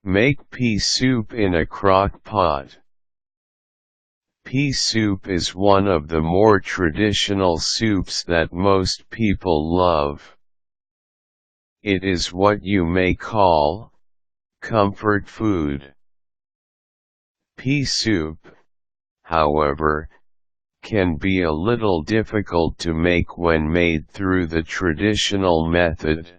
Make pea soup in a crock pot. Pea soup is one of the more traditional soups that most people love. It is what you may call comfort food. Pea soup, however, can be a little difficult to make when made through the traditional method.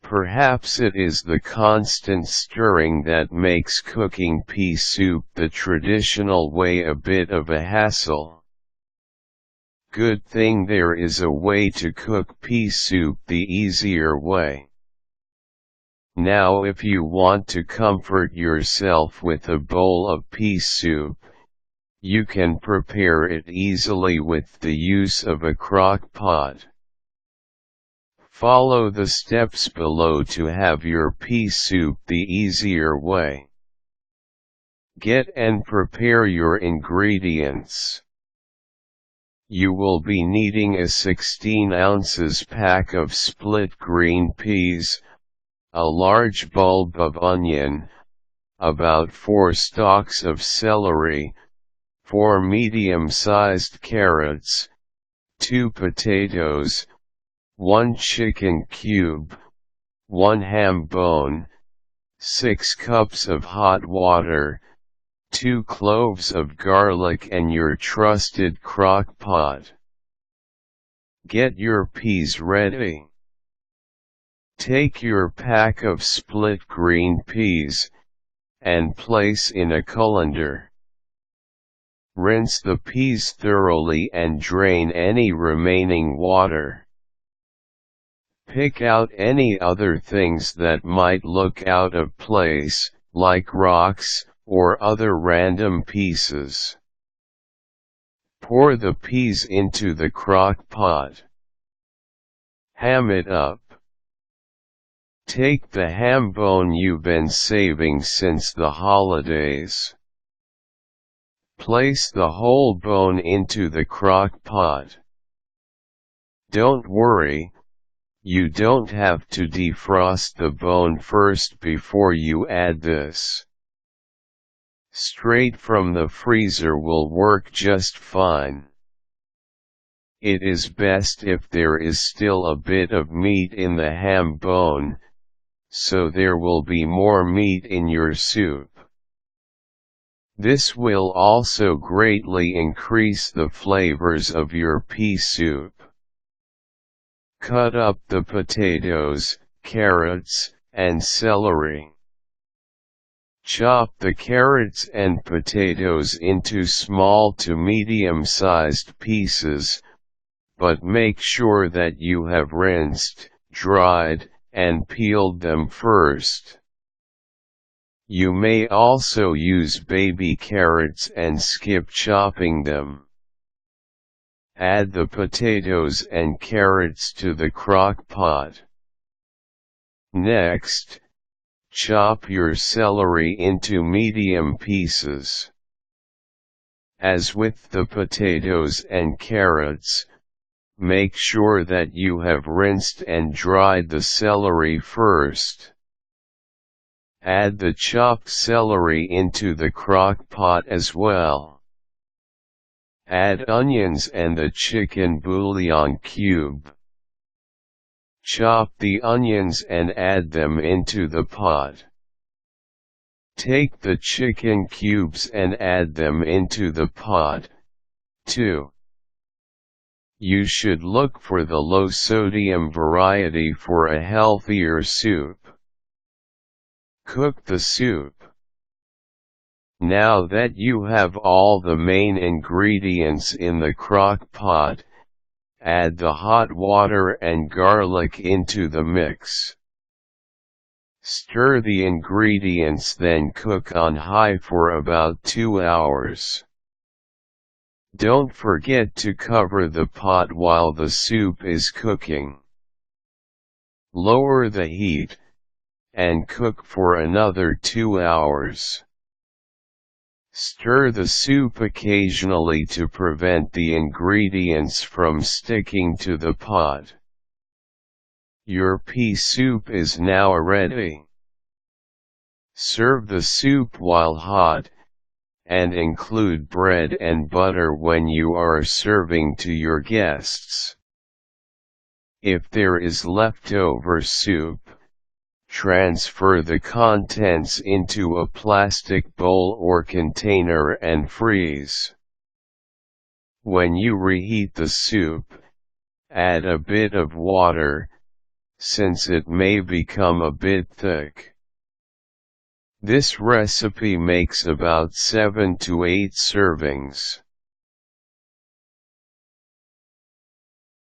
Perhaps it is the constant stirring that makes cooking pea soup the traditional way a bit of a hassle. Good thing there is a way to cook pea soup the easier way. Now if you want to comfort yourself with a bowl of pea soup, you can prepare it easily with the use of a crock pot. Follow the steps below to have your pea soup the easier way. Get and prepare your ingredients. You will be needing a 16 ounces pack of split green peas, a large bulb of onion, about 4 stalks of celery, 4 medium-sized carrots, 2 potatoes, 1 chicken cube, 1 ham bone, 6 cups of hot water, 2 cloves of garlic and your trusted crock pot. Get your peas ready. Take your pack of split green peas, and place in a colander. Rinse the peas thoroughly and drain any remaining water. Pick out any other things that might look out of place, like rocks, or other random pieces. Pour the peas into the crock pot. Ham it up. Take the ham bone you've been saving since the holidays. Place the whole bone into the crock pot. Don't worry, you don't have to defrost the bone first before you add this. Straight from the freezer will work just fine. It is best if there is still a bit of meat in the ham bone, so there will be more meat in your soup. This will also greatly increase the flavors of your pea soup. Cut up the potatoes, carrots, and celery. Chop the carrots and potatoes into small to medium-sized pieces, but make sure that you have rinsed, dried, and peeled them first. You may also use baby carrots and skip chopping them. Add the potatoes and carrots to the crock pot. Next, chop your celery into medium pieces. As with the potatoes and carrots, make sure that you have rinsed and dried the celery first. Add the chopped celery into the crock pot as well. Add onions and the chicken bouillon cube. Chop the onions and add them into the pot. Take the chicken cubes and add them into the pot, too. You should look for the low-sodium variety for a healthier soup. Cook the soup. Now that you have all the main ingredients in the crock pot, add the hot water and garlic into the mix. Stir the ingredients, then cook on high for about 2 hours. Don't forget to cover the pot while the soup is cooking. Lower the heat, and cook for another 2 hours. Stir the soup occasionally to prevent the ingredients from sticking to the pot. Your pea soup is now ready. Serve the soup while hot, and include bread and butter when you are serving to your guests. If there is leftover soup, transfer the contents into a plastic bowl or container and freeze. When you reheat the soup, add a bit of water, since it may become a bit thick. This recipe makes about 7 to 8 servings.